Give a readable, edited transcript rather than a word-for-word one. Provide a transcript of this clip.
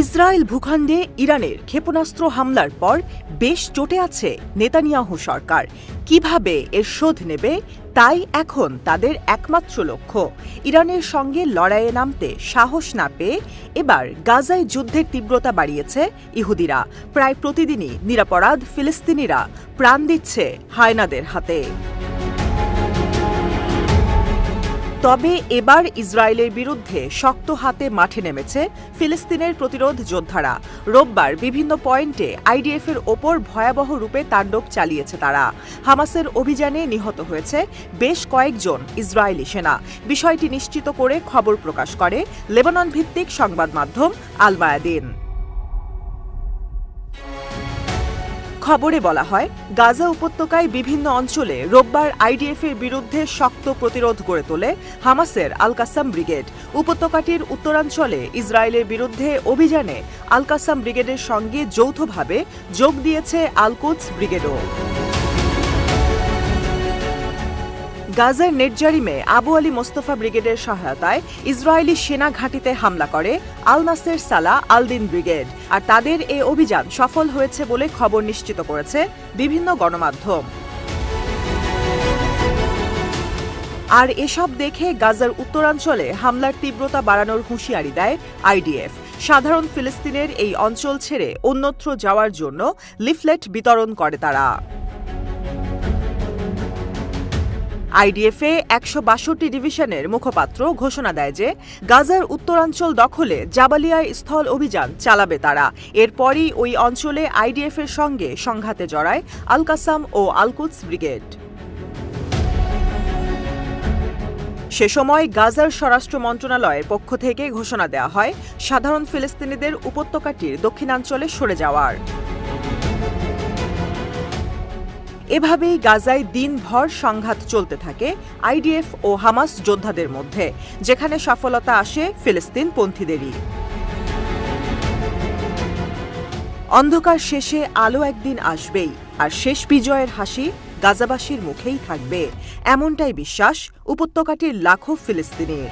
Israel ভূখণ্ডে ইরানের ক্ষেপণাস্ত্র হামলার পর বেশ চটে আছে নেতানিয়াহু সরকার। কিভাবে এর শোধ নেবে তাই এখন তাদের একমাত্র লক্ষ্য। ইরানের সঙ্গে লড়াইয়ে নামতে সাহস না পেয়ে এবার গাজায় যুদ্ধের তীব্রতা বাড়িয়েছে ইহুদিরা। প্রায় প্রতিদিনই নিরপরাধ ফিলিস্তিনিরা প্রাণ দিচ্ছে হায়নাদের হাতে। তবে এবার ইসরায়েলের বিরুদ্ধে শক্ত হাতে মাঠে নেমেছে ফিলিস্তিনের প্রতিরোধ যোদ্ধারা। রোববার বিভিন্ন পয়েন্টে আইডিএফের ওপর ভয়াবহ রূপে তাণ্ডব চালিয়েছে তারা। হামাসের অভিযানে নিহত হয়েছে বেশ কয়েকজন ইসরায়েলি সেনা। বিষয়টি নিশ্চিত করে খবর প্রকাশ করে লেবানন ভিত্তিক সংবাদ মাধ্যম আল মায়াদিন। খবরে বলা হয়, গাজা উপত্যকায় বিভিন্ন অঞ্চলে রোববার আইডিএফের বিরুদ্ধে শক্ত প্রতিরোধ গড়ে তোলে হামাসের আল কাসাম ব্রিগেড। উপত্যকাটির উত্তরাঞ্চলে ইসরায়েলের বিরুদ্ধে অভিযানে আল কাসাম ব্রিগেডের সঙ্গে যৌথভাবে যোগ দিয়েছে আল কুদস ব্রিগেডও। গাজার নেটজারিমে আবু আলী মোস্তফা ব্রিগেডের সহায়তায় ইসরায়েলি সেনা ঘাঁটিতে হামলা করে আল নাসের সালাহ আল দিন ব্রিগেড। আর তাদের এই অভিযান সফল হয়েছে বলে খবর নিশ্চিত করেছে বিভিন্ন গণমাধ্যম। আর এসব দেখে গাজার উত্তরাঞ্চলে হামলার তীব্রতা বাড়ানোর হুঁশিয়ারি দেয় আইডিএফ। সাধারণ ফিলিস্তিনের এই অঞ্চল ছেড়ে অন্যত্র যাওয়ার জন্য লিফলেট বিতরণ করে তারা। আইডিএফে ১৬২ ডিভিশনের মুখপাত্র ঘোষণা দেয় যে গাজার উত্তরাঞ্চল দখলে জাবালিয়ায় স্থল অভিযান চালাবে তারা। এরপরই ওই অঞ্চলে আইডিএফের সঙ্গে সংঘাতে জড়ায় আল কাসাম ও আল কুদস ব্রিগেড। সে সময় গাজার স্বরাষ্ট্র মন্ত্রণালয়ের পক্ষ থেকে ঘোষণা দেওয়া হয় সাধারণ ফিলিস্তিনিদের উপত্যকাটির দক্ষিণাঞ্চলে সরে যাওয়ার। এভাবেই গাজায় দিনভর সংঘাত চলতে থাকে আইডিএফ ও হামাস যোদ্ধাদের মধ্যে, যেখানে সফলতা আসে ফিলিস্তিনপন্থীদেরই। অন্ধকার শেষে আলো একদিন আসবেই, আর শেষ বিজয়ের হাসি গাজাবাসীর মুখেই থাকবে, এমনটাই বিশ্বাস উপত্যকাটির লাখো ফিলিস্তিনির।